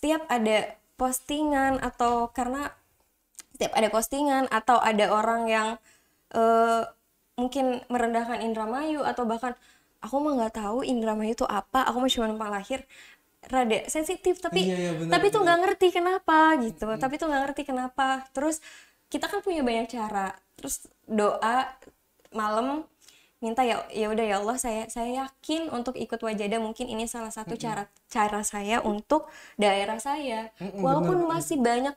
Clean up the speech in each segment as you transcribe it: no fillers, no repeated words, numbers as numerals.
setiap ada postingan atau ada orang yang mungkin merendahkan Indramayu, atau bahkan aku mah nggak tahu Indramayu itu apa, aku mah cuma numpang lahir, rada sensitif, tapi tuh nggak ngerti kenapa gitu. Tapi tuh nggak ngerti kenapa. Terus kita kan punya banyak cara. Terus doa malam minta ya udah ya Allah, saya yakin untuk ikut Wajada, mungkin ini salah satu cara saya untuk daerah saya. Walaupun masih banyak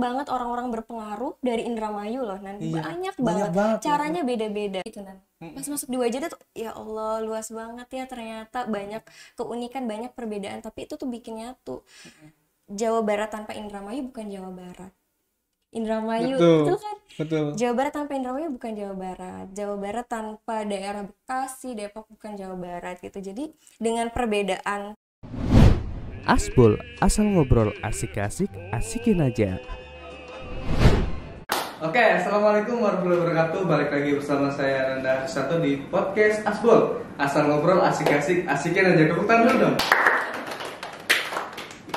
banget orang-orang berpengaruh dari Indramayu loh, Nan. Banyak banget. Caranya beda-beda gitu, Nan. Pas masuk di Wajada tuh ya Allah, luas banget ya, ternyata banyak keunikan, banyak perbedaan, tapi itu tuh bikin nyatu. Jawa Barat tanpa Indramayu bukan Jawa Barat. Indramayu itu kan Jawa Barat tanpa Indramayu bukan Jawa Barat. Jawa Barat tanpa daerah Bekasi, Depok bukan Jawa Barat gitu. Jadi dengan perbedaan. Asbol, asal ngobrol asik-asik, asikin aja. Oke, assalamualaikum warahmatullahi wabarakatuh. Balik lagi bersama saya Nanda Susanto di podcast Asbol, asal ngobrol asik-asik, asikin aja. Tepuk tangan dulu dong.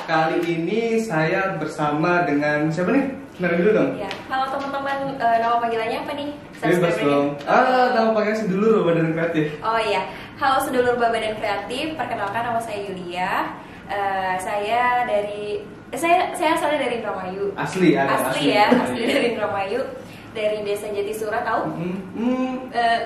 Kali ini saya bersama dengan siapa nih? Kenalin dulu dong. Ya, halo teman-teman, nama panggilannya apa nih? Bebas dong. Nama panggilan Sedulur Badan Kreatif. Oh iya, halo Sedulur Badan Kreatif. Perkenalkan, nama saya Yulia. Saya asalnya dari Indramayu. Asli Dari Indramayu, dari Desa Jatisura, tahu?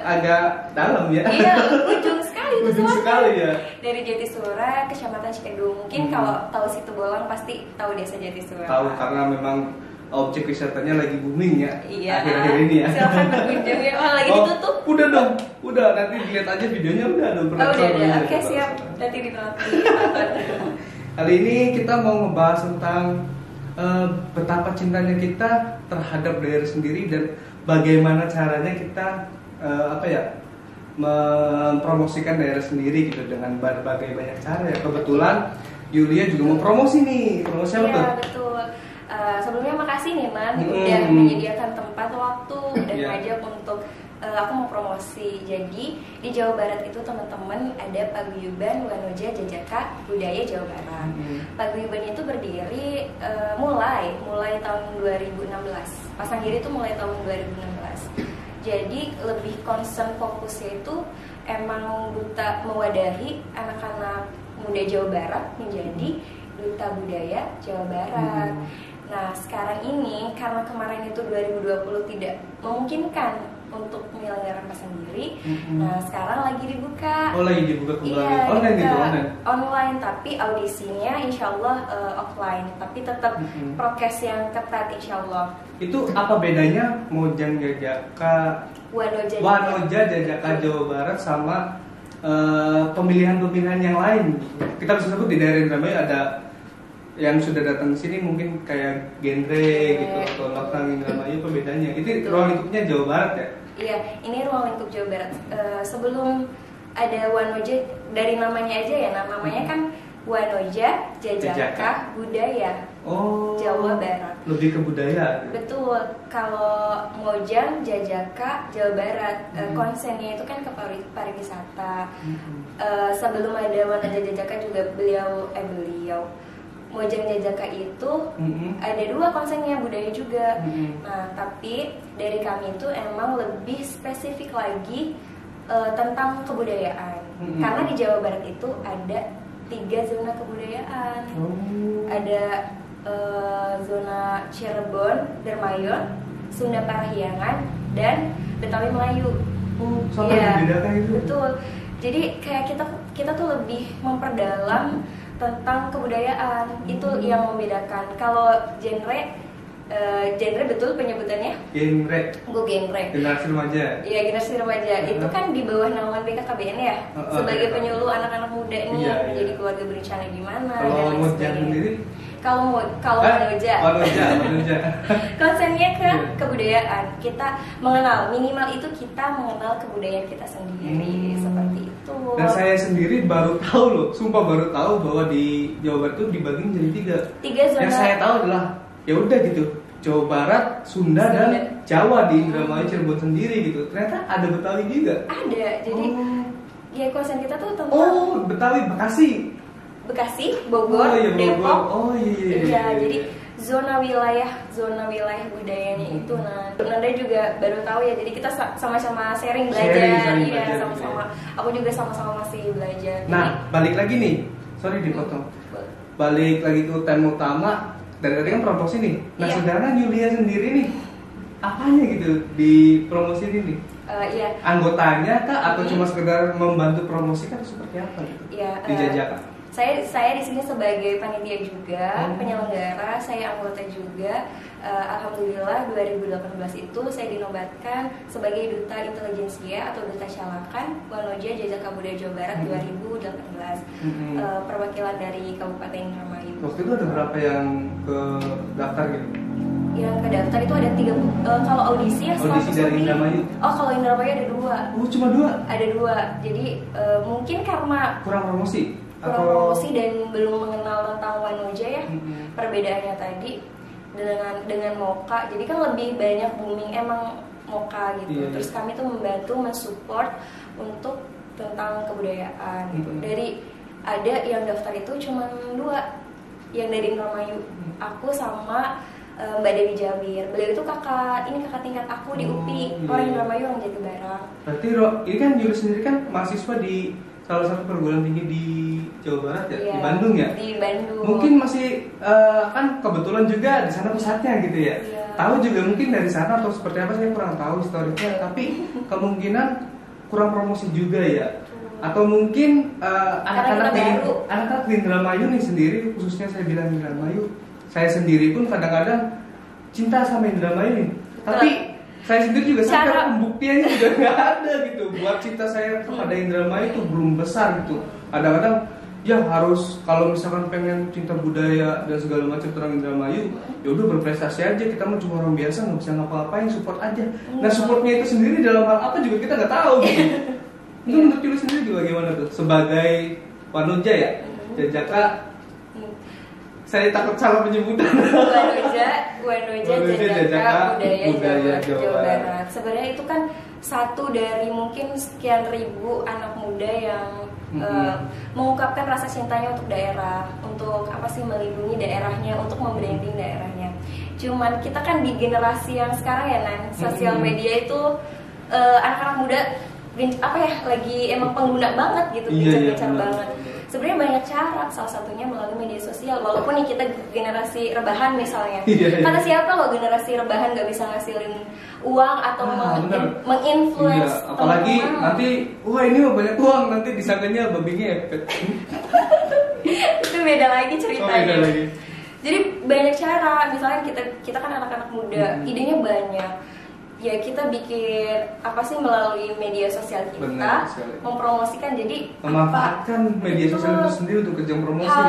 Agak dalam ya. Iya, ujung sekali ya. Dari Jatisura, Kecamatan Cikedung. Mungkin kalau tahu Situ Bolang pasti tahu Desa Jatisura. Tahu, karena memang objek wisatanya lagi booming ya. Iya. Akhir-akhir ini ya. Silakan berkunjung ya. Lagi ditutup. Udah dong. Udah, nanti dilihat aja videonya udah. Udah. Oke, siap. Nanti ditonton. Kali ini kita mau ngebahas tentang betapa cintanya kita terhadap daerah sendiri dan bagaimana caranya kita mempromosikan daerah sendiri gitu dengan berbagai banyak cara ya. Kebetulan Yulia juga mau promosi nih. Promosi apa tuh? Iya, betul. Sebelumnya makasih nih Man, udah menyediakan tempat, waktu, dan ngajak untuk aku mau promosi. Jadi di Jawa Barat itu teman-teman ada Paguyuban Wanoja Jajaka Budaya Jawa Barat. Paguyuban itu berdiri mulai tahun 2016. Pasanggiri itu mulai tahun 2016. Jadi lebih concern fokusnya itu emang duta mewadahi anak-anak muda Jawa Barat menjadi duta budaya Jawa Barat. Nah sekarang ini karena kemarin itu 2020 tidak memungkinkan untuk menyelenggarakan sendiri, nah sekarang lagi dibuka. Oh, lagi dibuka kembali. Iya, Online gitu, online, tapi audisinya insya Allah offline, tapi tetap prokes yang ketat insya Allah. Itu apa bedanya Mojang Jajaka Wanoja Jajaka Jawa Barat sama pemilihan-pemilihan yang lain? Kita bisa sebut di daerah Indramayu ada yang sudah datang ke sini mungkin kayak genre gitu atau lokal Indramayu, apa bedanya? Itu ruang lingkupnya Jawa Barat ya? Iya, ini ruang lingkup Jawa Barat. Sebelum ada Wanoja, dari namanya aja ya, namanya kan Wanoja Jajaka Budaya Jawa Barat. Lebih ke budaya. Betul. Kalau Mojang Jajaka Jawa Barat, konsennya itu kan ke pariwisata. Sebelum ada Wanoja Jajaka juga beliau Mojang Jajaka itu ada dua konsennya, budaya juga. Nah, tapi dari kami itu emang lebih spesifik lagi tentang kebudayaan. Karena di Jawa Barat itu ada 3 zona kebudayaan. Ada zona Cirebon, Dermayon, Sunda Parahyangan, dan Betawi Melayu. Sampai dibedakan itu. Betul. Jadi kayak kita tuh lebih memperdalam tentang kebudayaan. Itu yang membedakan. Kalau genre betul penyebutannya? Genre. Generasi remaja. Iya, generasi remaja. Itu kan di bawah naungan BKKBN ya. Sebagai penyuluh anak-anak muda nih menjadi keluarga berencana gimana. Kalau Mojang sendiri? Kalau Wanoja. Konsennya ke kebudayaan. Kita mengenal, minimal itu kita mengenal kebudayaan kita sendiri, seperti itu. Dan saya sendiri baru tahu loh, sumpah baru tahu bahwa di Jawa Barat itu dibagi jadi 3 zona. Yang saya tahu adalah ya udah gitu, Jawa Barat, Sunda dan Jawa di Indramayu, Cirebon sendiri gitu. Ternyata ada Betawi juga. Ada. Jadi ya konsen kita tuh tentang Betawi, Bekasi. Bekasi, Bogor, Depok. Iya. Jadi zona wilayah budayanya itu. Nah, Nanda juga baru tahu ya. Jadi kita sama-sama sharing belajar. Iya, sama-sama. Aku juga sama-sama masih belajar. Nah, balik lagi nih. Sorry dipotong. Balik lagi ke tema utama. Dari tadi kan promosi nih. Nah, saudara Yulia sendiri nih, apanya gitu di promosi ini? Iya. Anggotanya kah atau cuma sekedar membantu promosi kan seperti apa gitu? Iya. Di Jajaka. Saya di sini sebagai panitia juga, penyelenggara, saya anggota juga. Alhamdulillah 2018 itu saya dinobatkan sebagai Duta Intelijensia atau Duta Calakan Wanoja Jajaka Budaya Jawa Barat 2018. Perwakilan dari Kabupaten Indramayu. Waktu itu ada berapa yang ke daftar gitu? Yang ke daftar itu ada 3. Kalau audisi ya audisi dari Indramayu. Oh, kalau Indramayu ada 2. Oh, cuma 2? Ada 2. Jadi mungkin karena kurang promosi dan belum mengenal tentang Wanoja ya. Perbedaannya tadi dengan Moka, jadi kan lebih banyak booming emang Moka gitu. Terus kami tuh membantu mensupport untuk tentang kebudayaan gitu. Dari ada yang daftar itu cuma 2 yang dari Indramayu, aku sama Mbak Dewi Jabir. Beliau itu kakak tingkat aku di UPI, orang Indramayu, orang Jatibarang. Berarti ini kan Yuli sendiri kan mahasiswa di salah satu perguruan tinggi di Jawa Barat ya, di Bandung ya. Di Bandung. Mungkin masih kan kebetulan juga di sana pusatnya gitu ya. Tahu juga mungkin dari sana atau seperti apa saya kurang tahu historiknya, tapi kemungkinan kurang promosi juga ya. Atau mungkin anak-anak di Indramayu nih sendiri, khususnya saya bilang Indramayu, saya sendiri pun kadang-kadang cinta sama Indramayu nih. Tapi saya sendiri juga sadar pembuktiannya juga nggak ada gitu. Buat cinta saya kepada Indramayu itu belum besar gitu. Kadang-kadang ya harus kalau misalkan pengen cinta budaya dan segala macam tentang Indramayu, ya udah berprestasi aja. Kita mah cuma orang biasa, nggak bisa ngapa-ngapain, support aja. Nah, supportnya itu sendiri dalam hal apa juga kita nggak tahu gitu. Itu menurut Yuli sendiri juga gimana tuh sebagai Wanoja ya, Jajaka? Saya takut salah penyebutan. Wanoja Jajaka Budaya Jawa Barat. Sebenarnya itu kan satu dari mungkin sekian ribu anak muda yang mengungkapkan rasa cintanya untuk daerah, untuk apa sih, melindungi daerahnya, untuk membranding daerahnya. Cuman kita kan di generasi yang sekarang ya, Nan, sosial media itu anak-anak muda apa ya, lagi emang pengguna banget gitu, gencar banget. Sebenarnya banyak cara, salah satunya melalui media sosial. Walaupun nih kita generasi rebahan misalnya, karena siapa loh generasi rebahan nggak bisa ngasilin uang atau menginfluence. Apalagi nanti, wah ini mah banyak uang, nanti disangkanya babinya efek. Itu beda lagi ceritanya. Beda lagi. Jadi banyak cara, misalnya kita kan anak-anak muda, idenya banyak. Ya kita bikin apa sih melalui media sosial kita, mempromosikan, jadi memanfaatkan media sosial itu sendiri untuk kerja promosi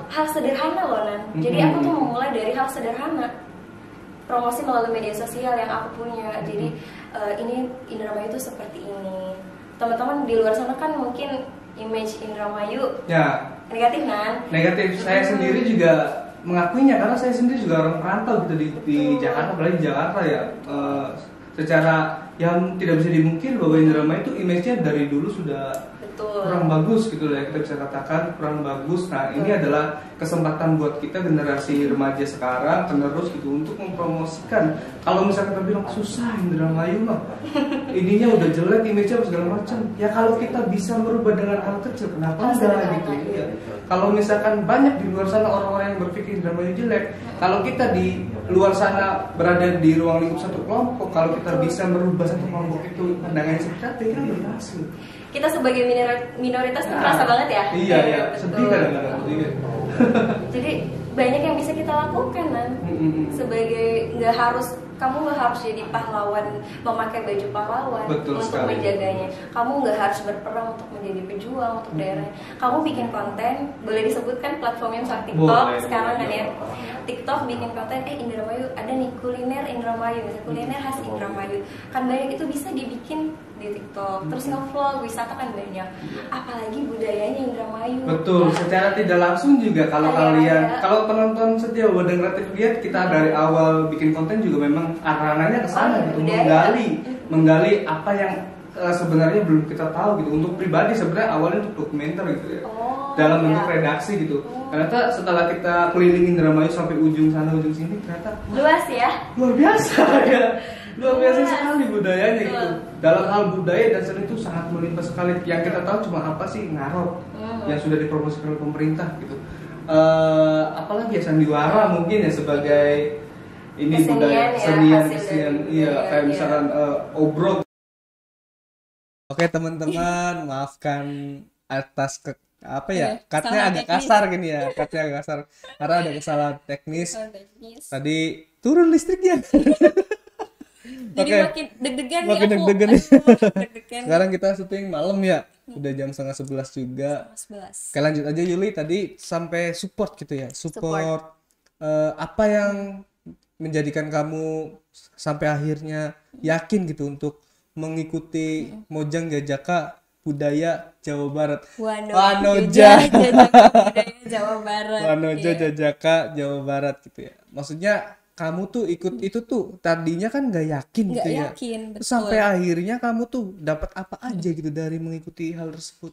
hal sederhana loh, Nan. Jadi aku tuh memulai dari hal sederhana, promosi melalui media sosial yang aku punya. Jadi ini Indramayu itu seperti ini. Teman-teman di luar sana kan mungkin image Indramayu negatif, Nan. Negatif. Saya sendiri juga mengakuinya karena saya sendiri juga orang perantau gitu di Jakarta, apalagi di Jakarta ya. Secara yang tidak bisa dimungkir bahwa Indramayu itu image-nya dari dulu sudah kurang bagus gitu lah ya, kita bisa katakan kurang bagus. Nah, ini adalah kesempatan buat kita generasi remaja sekarang penerus gitu untuk mempromosikan. Kalau misalnya kita bilang susah Indramayu mah, ininya udah jelek, image-nya segala macam. Ya kalau kita bisa merubah dengan hal kecil, kenapa enggak gitu ya. Kalau misalkan banyak di luar sana orang-orang yang berpikir Indramayu jelek, kalau kita di luar sana berada di ruang lingkup satu kelompok, kalau kita bisa merubah satu kelompok itu pandangannya seperti apa, kita udah berhasil. Kita sebagai minoritas tuh terasa banget ya. Iya, sedih kadang-kadang. Jadi banyak yang bisa kita lakukan, Nan. Sebagai kamu nggak harus jadi pahlawan, memakai baju pahlawan untuk menjaganya. Kamu nggak harus berperang untuk menjadi pejuang untuk daerah. Kamu bikin konten, boleh disebutkan platformnya misalnya TikTok sekarang kan ya. TikTok bikin konten, Indramayu ada nih kuliner Indramayu, misalnya kuliner khas Indramayu. Kan banyak itu bisa dibikin di TikTok. Terus nge-vlog, wisata kan banyak. Apalagi budayanya Indramayu. Betul, secara tidak langsung juga kalau kalau penonton setia Wadang Kreatif lihat, kita dari awal bikin konten juga memang arahnya ke sana gitu, menggali apa yang sebenarnya belum kita tahu gitu. Untuk pribadi sebenarnya awalnya untuk dokumenter gitu ya, dalam bentuk redaksi gitu. Ternyata setelah kita kelilingin Indramayu sampai ujung sana ujung sini, ternyata luas ya, luar biasa ya, luar biasa sekali budayanya gitu. Dalam hal budaya dan seni itu sangat melimpah sekali. Yang kita tahu cuma apa sih, ngarot yang sudah dipromosikan oleh pemerintah gitu. Apalagi ya sandiwara mungkin ya sebagai ini budaya kesenian, iya kayak misalkan obrol. Oke teman-teman, maafkan atas cutnya agak kasar gini ya, cutnya agak kasar karena ada kesalahan teknis. Tadi turun listriknya. Jadi makin deg-degan makin nih deg-degan. Sekarang kita syuting malam ya, udah jam 10:30 juga. Oke, lanjut aja Yuli, tadi sampai support gitu ya, support. Apa yang menjadikan kamu sampai akhirnya yakin gitu untuk mengikuti Mojang Jajaka Budaya Jawa Barat. Wanoja Budaya Jawa Barat. Wanoja Jajaka Jawa Barat gitu ya. Maksudnya kamu tuh ikut itu tuh tadinya kan nggak yakin gitu ya. Betul. Sampai akhirnya kamu tuh dapat apa aja gitu dari mengikuti hal tersebut.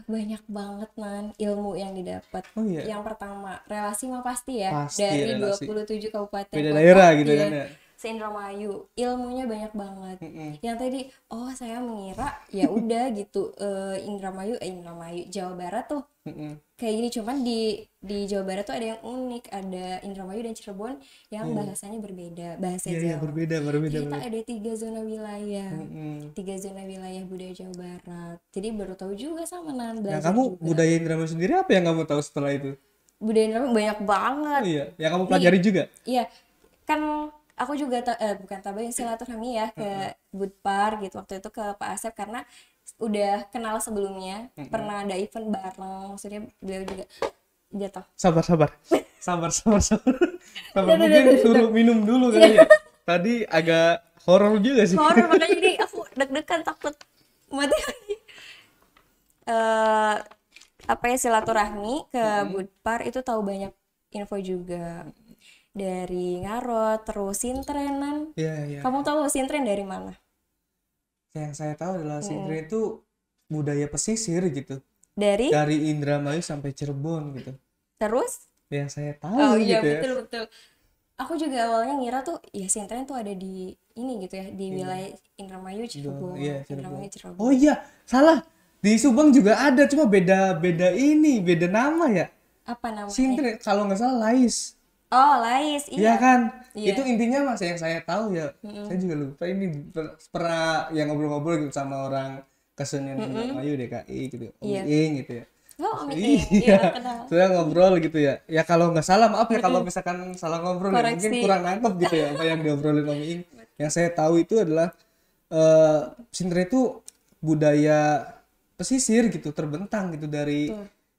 Banyak banget ilmu yang didapat. Yang pertama, relasi mah pasti ya. Pasti, dari relasi. 27 kabupaten Beda daerah gitu kan ya. Se-Indramayu, ilmunya banyak banget. Yang tadi saya mengira ya udah gitu, Indramayu Jawa Barat tuh kayak gini, cuman di Jawa Barat tuh ada yang unik, ada Indramayu dan Cirebon yang bahasanya berbeda, bahasa Jawa. Berbeda. Kita ada 3 zona wilayah, 3 zona wilayah budaya Jawa Barat. Jadi baru tahu juga sama belajar. Nah, kamu juga. budaya Indramayu sendiri apa yang kamu tahu setelah itu? Budaya Indramayu banyak banget. Iya, yang kamu pelajari juga? Iya, kan aku juga bukan tabayun silaturahmi ya ke Budpar gitu waktu itu ke Pak Asep karena udah kenal sebelumnya, pernah ada event bareng, maksudnya beliau juga jatuh. Sabar. Mungkin suruh minum dulu kali ya. Tadi agak horor juga sih. Horor, makanya jadi aku deg-degan takut mati lagi. Silaturahmi ke Budpar itu tahu banyak info juga. Dari Ngarot, terus Sintrenan. Iya. Kamu tahu Sintren dari mana? Yang saya tahu adalah Sintren itu budaya pesisir gitu. Dari Indramayu sampai Cirebon gitu. Terus? Yang saya tahu gitu ya. Betul. Aku juga awalnya ngira tuh ya Sintren tuh ada di ini gitu ya, di wilayah Indramayu, Cirebon. Indramayu, Cirebon. Oh iya, salah. Di Subang juga ada, cuma beda nama ya. Apa namanya? Sintren, kalau nggak salah Lais. Oh, Lais, iya. Iya kan? Iya. Itu intinya mas yang saya tahu ya. Saya juga lupa ini pernah yang ngobrol-ngobrol gitu sama orang kesenian Indramayu DKI gitu. Om Iing gitu ya. Oh, Om Iing. Iya, kenal. Saya ngobrol gitu ya. Ya kalau nggak salah maaf ya kalau misalkan salah ngobrol ya, mungkin kurang nangkep gitu ya apa yang diobrolin Om Iing. Yang saya tahu itu adalah Sintren itu budaya pesisir gitu, terbentang gitu dari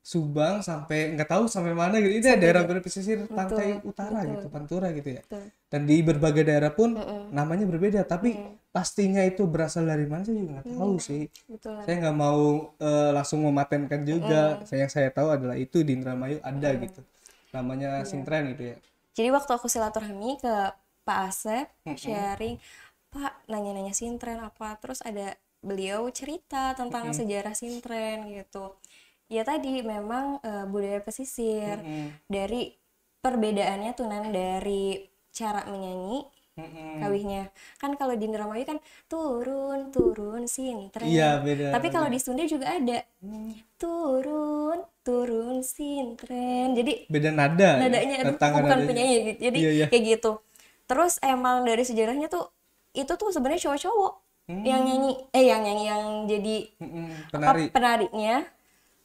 Subang sampai nggak tahu sampai mana gitu. Itu daerah pesisir pantai utara gitu, Pantura gitu ya. Dan di berbagai daerah pun namanya berbeda, tapi pastinya itu berasal dari mana saya juga nggak tahu sih. Saya nggak mau langsung mematenkan juga. Yang saya tahu adalah itu di Indramayu ada gitu, namanya Sintren gitu ya. Jadi waktu aku silaturahmi ke Pak Asep, sharing, Pak nanya-nanya Sintren apa, terus ada beliau cerita tentang sejarah Sintren gitu. Ya tadi memang budaya pesisir, dari perbedaannya tuh dari cara menyanyi kawihnya. Kan kalau di Indramayu kan turun Sintren. Iya, beda. Tapi kalau di Sunda juga ada turun Sintren. Jadi beda nadanya bukan penyanyi. Jadi kayak gitu. Terus emang dari sejarahnya tuh itu tuh sebenarnya cowok-cowok yang jadi penarinya.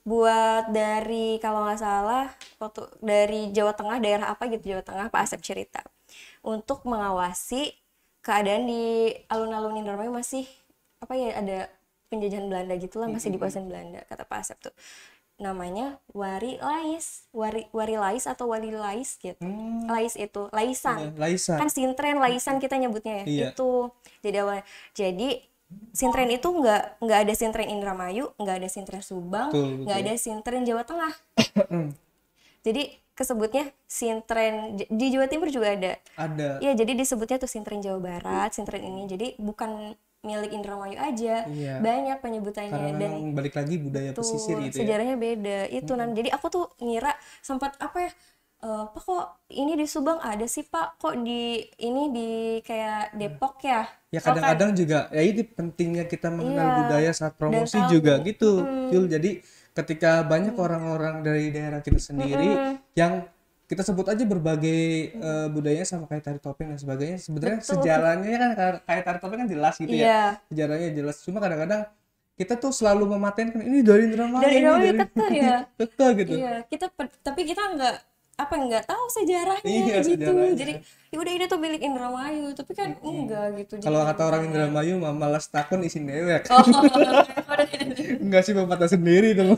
Buat dari kalau nggak salah waktu dari Jawa Tengah, daerah apa gitu Jawa Tengah, Pak Asep cerita untuk mengawasi keadaan di alun-alun Indramayu masih ada penjajahan Belanda gitulah, masih dikuasain Belanda, kata Pak Asep tuh namanya Wari Lais atau Wali Lais gitu. Lais itu Laisan. Kan Sintren Laisan kita nyebutnya ya. Itu jadi Sintren itu nggak ada Sintren Indramayu, nggak ada Sintren Subang, nggak ada Sintren Jawa Tengah. Jadi kesebutnya Sintren di Jawa Timur juga ada. Ya jadi disebutnya tuh Sintren Jawa Barat, Sintren ini. Jadi bukan milik Indramayu aja. Banyak penyebutannya. Karena dan balik lagi budaya pesisir gitu sejarahnya beda itu jadi aku tuh ngira sempat apa ya, Pak kok ini di Subang ada sih Pak, kok di ini di kayak Depok ya. Ya kadang-kadang juga ya ini pentingnya kita mengenal budaya saat promosi juga gitu Jul. Jadi ketika banyak orang-orang dari daerah kita sendiri yang kita sebut aja berbagai budayanya sama kayak tari topeng dan sebagainya, sebenarnya sejarahnya kan kayak tari topeng kan jelas gitu ya, sejarahnya jelas, cuma kadang-kadang kita tuh selalu mematenkan ini dari Indramayu, dari Indramayu kekeh gitu. Tapi kita nggak tahu sejarahnya gitu. Sejarahnya. Jadi ya udah ini tuh milik Indramayu, tapi kan enggak gitu. Kalau kata orang Indramayu mah malas takon isi dewek. Enggak sih, pepatah sendiri tuh.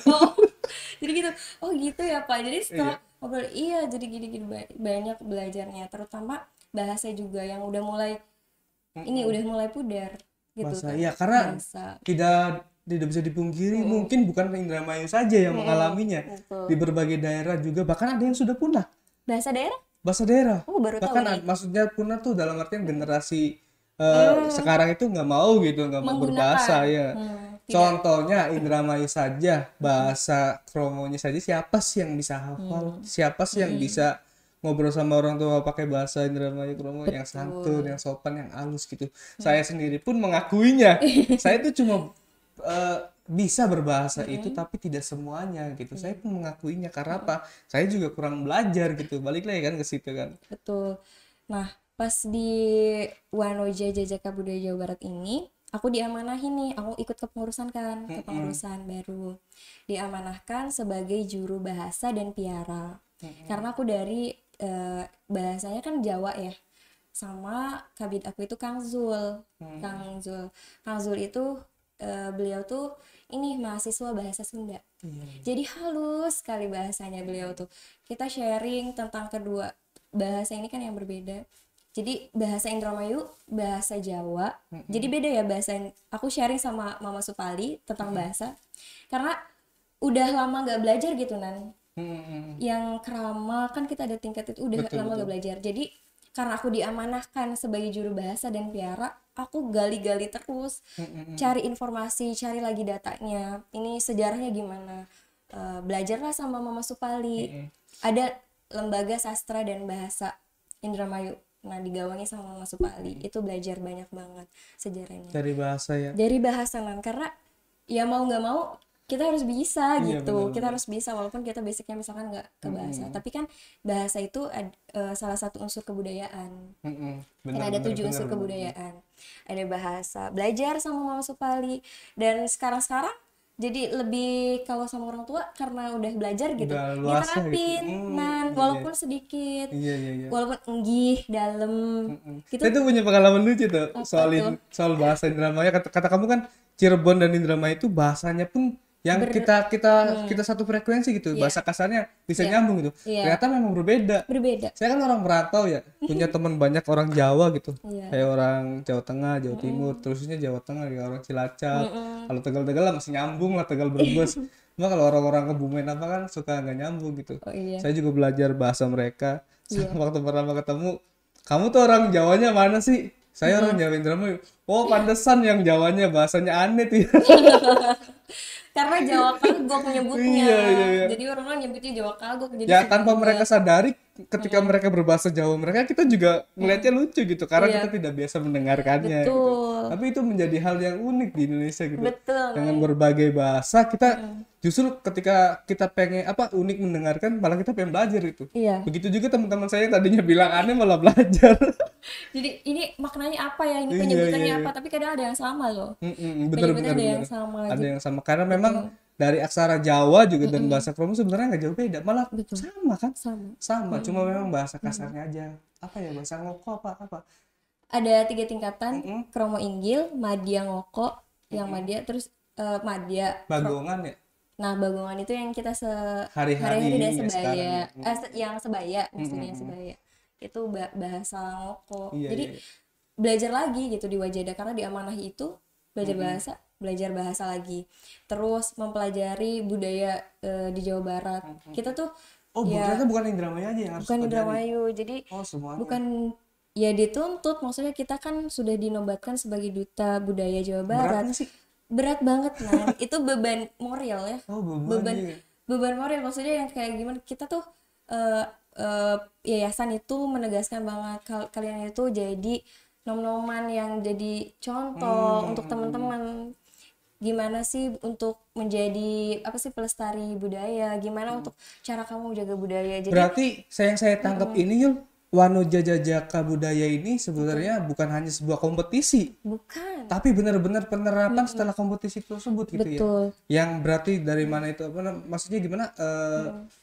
Jadi gitu. Oh gitu ya Pak. Jadi setelah ngobrol jadi gini-gini banyak belajarnya, terutama bahasa juga yang udah mulai pudar gitu. Bahasa karena tidak bisa dipungkiri mungkin bukan Indramayu saja yang mengalaminya. Di berbagai daerah juga, bahkan ada yang sudah punah. Bahasa daerah. Oh, baru bahkan tahu maksudnya punah tuh dalam artian generasi sekarang itu nggak mau berbahasa ya. Contohnya Indramayu saja, bahasa Kromonya saja siapa sih yang bisa hafal? Siapa sih yang bisa ngobrol sama orang tua pakai bahasa Indramayu Kromo yang santun, yang sopan, yang halus gitu. Saya sendiri pun mengakuinya. Saya tuh cuma bisa berbahasa itu, tapi tidak semuanya gitu. Saya pun mengakuinya karena apa? Saya juga kurang belajar gitu. Balik lagi kan ke situ kan. Betul. Nah, pas di Wanoja Jajaka Budaya Jawa Barat ini, aku diamanahin nih, aku ikut kepengurusan kan, kepengurusan baru. Diamanahkan sebagai juru bahasa dan piara. Karena aku dari bahasanya kan Jawa ya. Sama kabid aku itu Kang Zul. Kang Zul itu beliau tuh ini mahasiswa bahasa Sunda. Jadi halus sekali bahasanya beliau tuh. Kita sharing tentang kedua bahasa ini kan yang berbeda. Jadi bahasa Indramayu, bahasa Jawa. Jadi beda ya bahasa. Aku sharing sama Mama Supali tentang bahasa. Karena udah lama gak belajar gitu Nan. Yang krama kan kita ada tingkat itu udah lama gak belajar. Jadi karena aku diamanahkan sebagai juru bahasa dan piara, aku gali-gali terus, cari informasi, cari lagi datanya, ini sejarahnya gimana, belajarlah sama Mama Supali. Ada lembaga sastra dan bahasa Indramayu, nah digawangi sama Mama Supali, itu belajar banyak banget sejarahnya. Dari bahasa ya? Dari bahasa Nan, karena ya mau nggak mau kita harus bisa gitu, kita harus bisa walaupun kita basicnya misalkan nggak ke bahasa, tapi kan bahasa itu salah satu unsur kebudayaan. Ada 7 unsur kebudayaan. Ada bahasa, belajar sama Mama Supali, dan sekarang jadi lebih kalau sama orang tua karena udah belajar gitu, diterapin gitu. Walaupun sedikit, walaupun enggih dalam. Gitu. Saya tuh punya pengalaman lucu tuh soal bahasa Indramayu. Kata kamu kan Cirebon dan Indramayu itu bahasanya pun yang kita satu frekuensi gitu, bahasa kasarnya bisa nyambung gitu. Ternyata memang berbeda. Saya kan orang merantau ya, punya teman banyak orang Jawa gitu, kayak orang Jawa Tengah, Jawa Timur, terusnya Jawa Tengah, kayak orang Cilacap. Kalau Tegal lah masih nyambung lah, Tegal Brebes. Cuma kalau orang-orang Kebumen apa kan suka nggak nyambung gitu. Saya juga belajar bahasa mereka. Waktu pertama ketemu, kamu tuh orang Jawanya mana sih? Saya orang Jawa Indramayu. Oh, pantesan yang Jawanya bahasanya aneh tuh. Karena Jawa kagok nyebutnya. Jadi orang-orang nyebutnya Jawa kagok. Jadi ya tanpa mereka sadari ketika mereka berbahasa Jawa mereka, kita juga ngeliatnya lucu gitu karena kita tidak biasa mendengarkannya. Gitu. Tapi itu menjadi hal yang unik di Indonesia gitu. Dengan berbagai bahasa kita justru ketika kita pengen unik mendengarkan, malah kita pengen belajar gitu. Begitu juga teman-teman saya yang tadinya bilang aneh malah belajar. Jadi ini maknanya apa ya, ini penyebutannya apa, tapi kadang ada yang sama loh. Bener. Ada yang sama karena memang dari aksara Jawa juga dan bahasa Kromo sebenarnya nggak jauh beda, malah sama kan? Sama. Cuma memang bahasa kasarnya aja. Apa ya, bahasa Ngoko apa? Ada 3 tingkatan, Kromo Inggil, Madya Ngoko, yang Madya, terus Madya Bagongan ya. Nah, Bagongan itu yang kita hari-hari dan sebaya. Yang sebaya, maksudnya yang sebaya. Itu bahasa Ngoko. Jadi belajar lagi gitu di Wajada karena diamanahi itu belajar bahasa lagi. Terus mempelajari budaya di Jawa Barat. Kita tuh ternyata bukan Indramayu aja yang harus bukan Indramayu. Jadi semuanya. Bukan Ya dituntut, maksudnya kita kan sudah dinobatkan sebagai duta budaya Jawa Barat. Berat sih? Berat banget man. Itu beban moral ya. Oh, beban. Beban moral, maksudnya yang kayak gimana, kita tuh yayasan itu menegaskan banget kalian itu jadi nom-noman yang jadi contoh untuk teman-teman. Gimana sih untuk menjadi apa sih pelestari budaya, gimana untuk cara kamu jaga budaya. Jadi berarti saya tangkap ini Yul, Wanoja Jajaka Budaya ini sebenarnya bukan hanya sebuah kompetisi, bukan, tapi benar-benar penerapan setelah kompetisi tersebut gitu. Betul. Ya. Yang berarti dari mana itu maksudnya gimana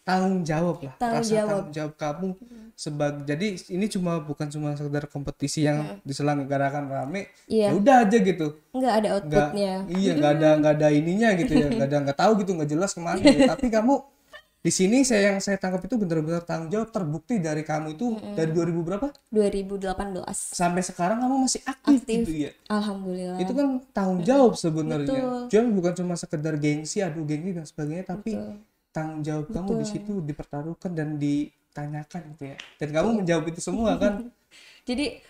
tanggung jawab lah, tanggung jawab kamu sebagai, jadi ini bukan cuma sekedar kompetisi yang diselenggarakan rame, ya udah aja gitu. Nggak ada outputnya. Nggak ada ininya gitu ya, nggak tahu gitu, nggak jelas kemana. Gitu. Tapi kamu di sini yang saya tangkap itu benar-benar tanggung jawab, terbukti dari kamu itu dari 2000 berapa? 2018. Sampai sekarang kamu masih aktif gitu ya. Alhamdulillah. Itu kan tanggung jawab sebenarnya. Jadi bukan cuma sekedar gengsi, adu gengsi dan sebagainya, tapi tanggung jawab kamu di situ dipertaruhkan dan ditanyakan gitu ya. Dan kamu menjawab itu semua kan. Jadi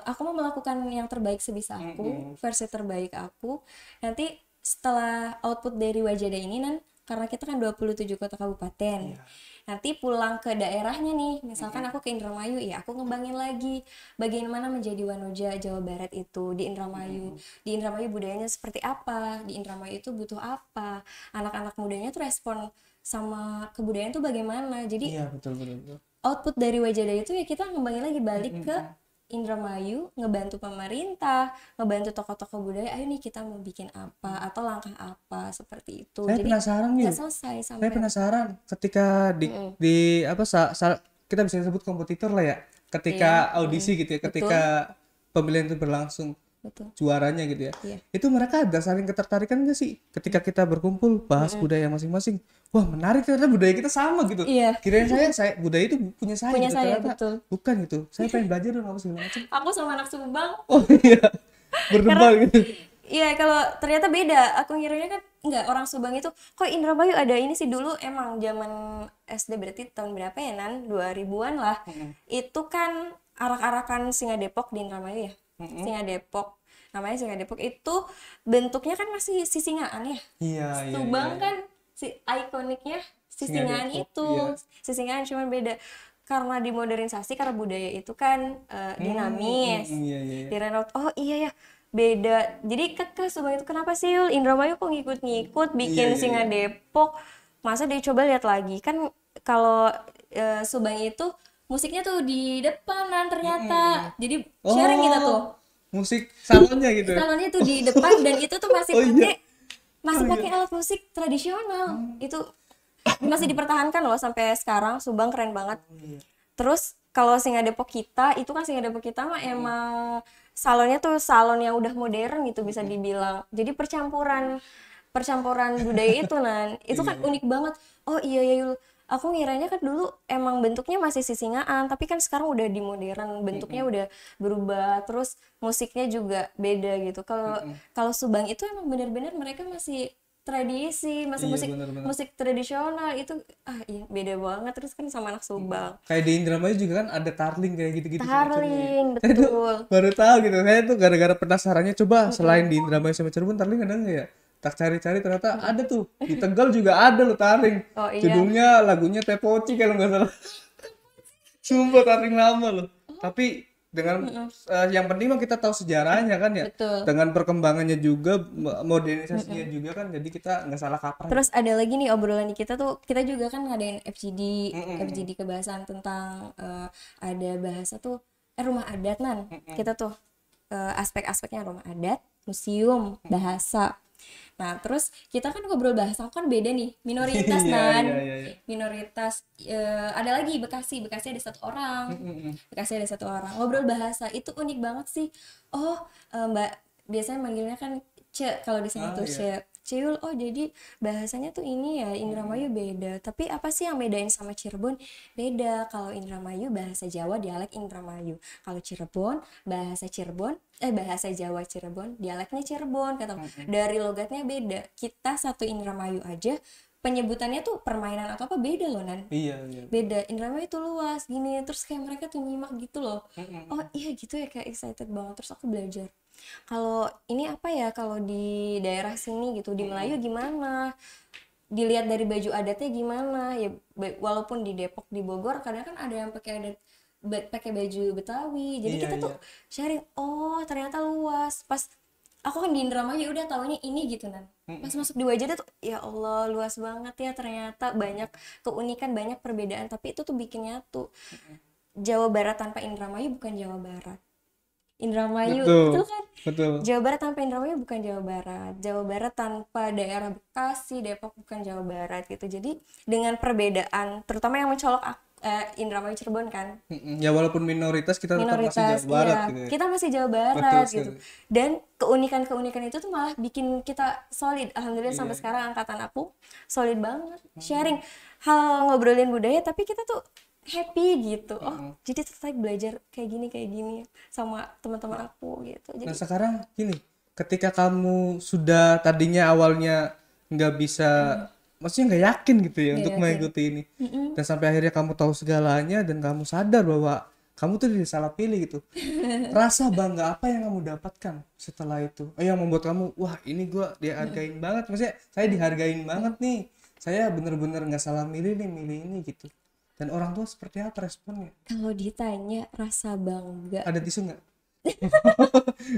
aku mau melakukan yang terbaik sebisa aku, versi terbaik aku. Nanti setelah output dari Wajada ini karena kita kan 27 kota kabupaten. Nanti pulang ke daerahnya nih, misalkan aku ke Indramayu, ya aku ngembangin lagi bagaimana menjadi Wanoja Jawa Barat itu di Indramayu. Di Indramayu budayanya seperti apa, di Indramayu itu butuh apa, anak-anak mudanya tuh respon sama kebudayaan tuh bagaimana. Jadi betul. output dari Wajada itu ya kita ngembangin lagi balik ke Indramayu, ngebantu pemerintah, ngebantu tokoh-tokoh budaya, ayo nih kita mau bikin apa atau langkah apa seperti itu. Saya penasaran nih. Saya penasaran ketika di apa kita bisa sebut kompetitor lah ya. Ketika audisi gitu ya, ketika pemilihan itu berlangsung. Betul. Juaranya gitu ya. Itu mereka ada saling ketertarikan nggak sih ketika kita berkumpul bahas budaya masing-masing? Wah menarik, ternyata budaya kita sama gitu. Kirain saya budaya itu punya saya gitu. Saya betul. Bukan gitu. Saya pengen belajar dong apa segala macam. Aku sama anak Subang. Oh iya. Berdebat gitu. Iya, kalau ternyata beda. Aku ngiranya kan enggak, orang Subang itu kok Indramayu ada ini sih. Dulu emang zaman SD, berarti tahun berapa ya 2000-an lah. Itu kan arak-arakan Singa Depok di Indramayu ya. Singa Depok, namanya Singa Depok, itu bentuknya kan masih sisingaan ya. Subang kan si ikoniknya sisingaan itu. Sisingaan cuma beda karena dimodernisasi, karena budaya itu kan dinamis. Direnov. Oh iya ya, beda. Jadi ke Subang itu kenapa sih Yul? Indramayu kok ngikut-ngikut bikin Singa Depok. Masa dia coba lihat lagi kan kalau Subang itu musiknya tuh di depanan ternyata. Jadi sharing kita tuh. Musik salonnya gitu. Salonnya tuh di depan dan itu tuh masih pakai alat musik tradisional. Itu masih dipertahankan loh sampai sekarang. Subang keren banget. Terus kalau Singa Depok kita, itu kan Singa Depok kita mah emang salonnya tuh salon yang udah modern gitu bisa dibilang. Jadi percampuran budaya itu itu kan unik banget. Oh iya ya Yul, aku ngiranya kan dulu emang bentuknya masih sisingaan, tapi kan sekarang udah di modern, bentuknya udah berubah, terus musiknya juga beda gitu. Kalau Subang itu emang benar-benar mereka masih tradisi, masih musik tradisional itu beda banget. Terus kan sama anak Subang. Kayak di Indramayu juga kan ada tarling kayak gitu-gitu. Tarling, betul. Baru tahu gitu. Saya tuh gara-gara penasarannya coba selain di Indramayu sama Cirebon, tarling ada nggak ya? Tak cari-cari ternyata ada tuh. Di Tegal juga ada loh taring. Oh, iya. Judulnya lagunya Teh Poci kalau nggak salah. Sumpah taring lama loh. Tapi dengan yang penting mah kita tahu sejarahnya kan ya. Betul. Dengan perkembangannya juga, modernisasinya juga kan, jadi kita nggak salah kaprah. Terus ada lagi nih obrolan di kita tuh, kita juga kan ngadain FGD kebahasan tentang ada bahasa tuh rumah adat kita tuh aspek-aspeknya rumah adat, museum, bahasa. Nah terus kita kan ngobrol bahasa kan beda nih, minoritas minoritas, ada lagi Bekasi ada satu orang, ngobrol bahasa itu unik banget sih. Mbak biasanya manggilnya kan Ce, kalau di sana tuh Ceyul, jadi bahasanya tuh ini ya, Indramayu beda. Tapi apa sih yang bedain sama Cirebon? Beda. Kalau Indramayu bahasa Jawa dialek Indramayu. Kalau Cirebon bahasa Jawa Cirebon dialeknya Cirebon. Kata dari logatnya beda. Kita satu Indramayu aja penyebutannya tuh permainan atau apa beda loh Nan. Iya. Beda. Indramayu itu luas gini, terus kayak mereka tuh nyimak gitu loh. Oh iya gitu ya, kayak excited banget. Terus aku belajar. Kalau ini apa ya, kalau di daerah sini gitu, di Melayu gimana? Dilihat dari baju adatnya gimana? Ya walaupun di Depok, di Bogor kadang kan ada yang pakai baju Betawi. Jadi kita tuh sharing, oh ternyata luas. Pas aku kan di Indramayu udah taunya ini gitu Nan. Pas masuk di Wajada tuh ya Allah luas banget ya, ternyata banyak keunikan, banyak perbedaan, tapi itu tuh bikin nyatu. Jawa Barat tanpa Indramayu bukan Jawa Barat. Indramayu betul kan? Betul. Jawa Barat tanpa Indramayu bukan Jawa Barat. Jawa Barat tanpa daerah Bekasi, Depok bukan Jawa Barat gitu. Jadi dengan perbedaan, terutama yang mencolok Indramayu Cirebon kan. Ya walaupun minoritas kita tetap masih Jawa Barat gitu ya. Kita masih Jawa Barat gitu. Dan keunikan itu tuh malah bikin kita solid. Alhamdulillah sampai sekarang angkatan aku solid banget. Sharing hal ngobrolin budaya tapi kita tuh happy gitu. Oh, jadi tertarik belajar kayak gini sama teman-teman aku gitu. Jadi, nah sekarang gini, ketika kamu sudah tadinya awalnya nggak bisa maksudnya nggak yakin gitu ya untuk mengikuti ini, dan sampai akhirnya kamu tahu segalanya dan kamu sadar bahwa kamu tuh tidak salah pilih gitu. Rasa bangga apa yang kamu dapatkan setelah itu? Yang membuat kamu, wah ini gue dihargain banget, maksudnya saya dihargain banget nih, saya bener-bener nggak salah milih ini gitu. Dan orang tua seperti apa responnya? Kalau ditanya rasa bangga, ada tisu nggak?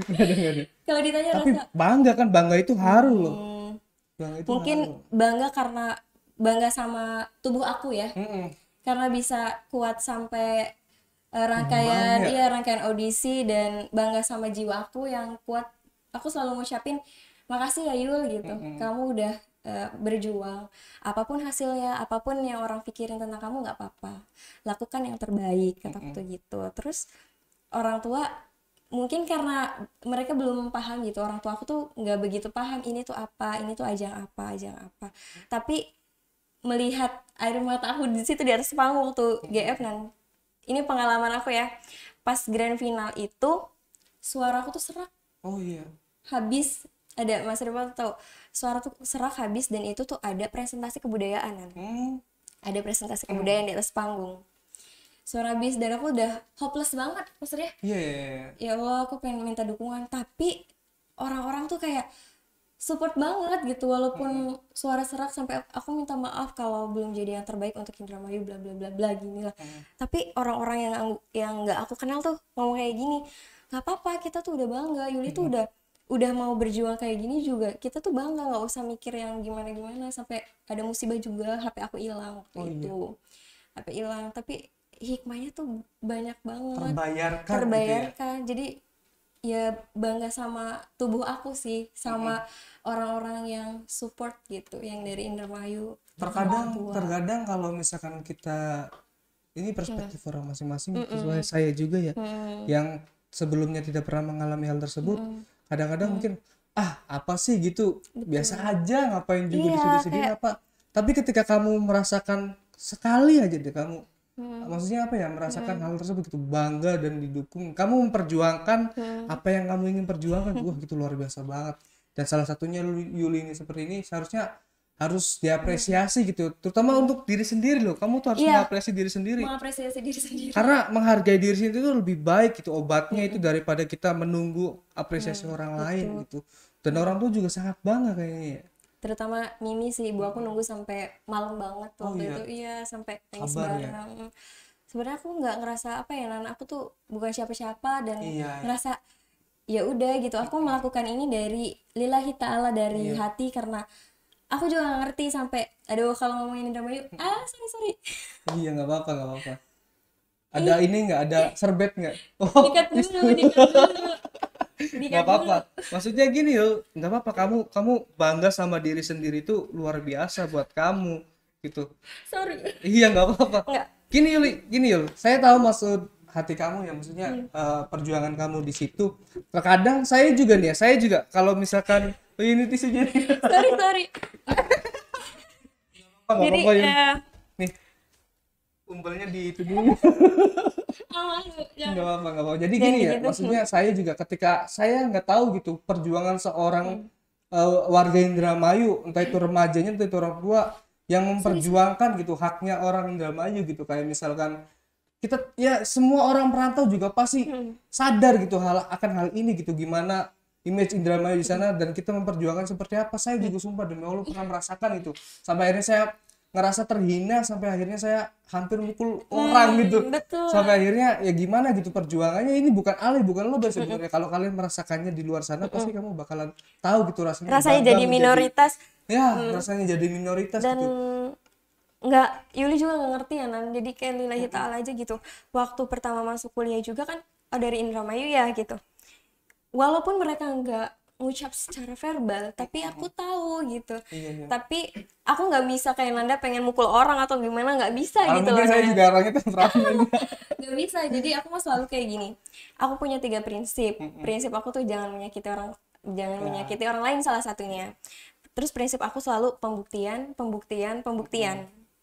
Nggak ada. Kalau ditanya tapi rasa bangga kan, bangga itu haru loh. Mungkin bangga karena bangga sama tubuh aku ya, karena bisa kuat sampai rangkaian audisi, dan bangga sama jiwa aku yang kuat. Aku selalu ngucapin makasih ya Yul gitu, kamu udah berjuang, apapun hasilnya, apapun yang orang pikirin tentang kamu nggak apa-apa, lakukan yang terbaik, kataku tuh gitu. Terus orang tua mungkin karena mereka belum paham gitu, orang tua aku tuh nggak begitu paham ini tuh apa, ini tuh ajang apa. Tapi melihat air mata aku di situ di atas panggung tuh GF, dan ini pengalaman aku ya, pas grand final itu suara aku tuh serak. Oh iya. Habis ada Mas Rival tahu, suara tuh serak habis, dan itu tuh ada presentasi kebudayaan kan. Ada presentasi kebudayaan di atas panggung. Suara habis dan aku udah hopeless banget maksudnya. Ya Allah, aku pengen minta dukungan, tapi orang-orang tuh kayak support banget gitu, walaupun suara serak, sampai aku minta maaf kalau belum jadi yang terbaik untuk Indramayu bla bla bla bla gini lah. Tapi orang-orang yang nggak aku kenal tuh ngomong kayak gini, nggak apa-apa, kita tuh udah bangga, Yuli tuh udah mau berjuang kayak gini juga, kita tuh bangga, nggak usah mikir yang gimana. Sampai ada musibah juga, HP aku hilang waktu itu. HP hilang, tapi hikmahnya tuh banyak banget, terbayarkan gitu ya? Jadi ya bangga sama tubuh aku sih, sama orang-orang yang support gitu, yang dari Indramayu. Terkadang kalau misalkan kita, ini perspektif orang masing-masing, saya juga ya, yang sebelumnya tidak pernah mengalami hal tersebut, kadang-kadang mungkin apa sih gitu, biasa aja, ngapain juga disedihin apa. Tapi ketika kamu merasakan sekali aja deh kamu, maksudnya apa ya, merasakan hal tersebut gitu, bangga dan didukung, kamu memperjuangkan apa yang kamu ingin perjuangkan, wah gitu luar biasa banget. Dan salah satunya Yuli ini seperti ini seharusnya harus diapresiasi gitu, terutama untuk diri sendiri loh. Kamu tuh harus mengapresiasi diri sendiri. Karena menghargai diri sendiri itu lebih baik gitu, obatnya itu, daripada kita menunggu apresiasi orang lain gitu. Dan orang tuh juga sangat bangga kayaknya. Terutama Mimi sih, ibu aku nunggu sampai malam banget waktu itu. Iya, sampai nangis bareng. Sebenarnya aku nggak ngerasa apa ya, Nana, aku tuh bukan siapa-siapa, dan ngerasa ya udah gitu, aku melakukan ini dari lillahi ta'ala, dari hati, karena aku juga nggak ngerti sampai aduh kalau ngomongin Indramayu, sorry. Iya, nggak apa-apa. Ada ini nggak, ada serbet nggak? Dikat dulu. Nggak apa-apa, maksudnya gini yo, nggak apa-apa, kamu bangga sama diri sendiri itu luar biasa buat kamu gitu. Sorry. Iya, nggak apa-apa. Gini Yul, saya tahu maksud hati kamu ya, maksudnya perjuangan kamu di situ. Terkadang saya juga kalau misalkan ini tisu jadi sorry. Jadi nih umpelnya di itu dulu. Nggak apa-apa. Jadi gini ya, maksudnya saya juga ketika saya nggak tahu gitu perjuangan seorang warga Indramayu, entah itu remajanya, entah itu orang tua, yang memperjuangkan gitu haknya orang Indramayu gitu. Kayak misalkan kita ya semua orang perantau juga pasti sadar gitu akan hal ini gitu, gimana image Indramayu di sana, dan kita memperjuangkan seperti apa. Saya juga sumpah demi Allah pernah merasakan itu, sampai akhirnya saya ngerasa terhina, sampai akhirnya saya hampir mukul orang gitu. Betul. Sampai akhirnya ya gimana gitu perjuangannya, ini bukan Ale, bukan lo sebenarnya. Kalau kalian merasakannya di luar sana pasti kamu bakalan tahu gitu rasanya jadi minoritas. Rasanya jadi minoritas dan gitu. Nggak, Yuli juga nggak ngerti ya Nan, jadi kayak lillahi ta'ala aja gitu. Waktu pertama masuk kuliah juga kan dari Indramayu ya gitu, walaupun mereka nggak ngucap secara verbal tapi aku tahu gitu. Tapi aku nggak bisa kayak Nanda pengen mukul orang atau gimana, nggak bisa gitu loh. Saya juga orangnya temperamen. Nggak bisa, jadi aku mau selalu kayak gini, aku punya 3 prinsip. Prinsip aku tuh jangan menyakiti orang lain salah satunya. Terus prinsip aku selalu pembuktian.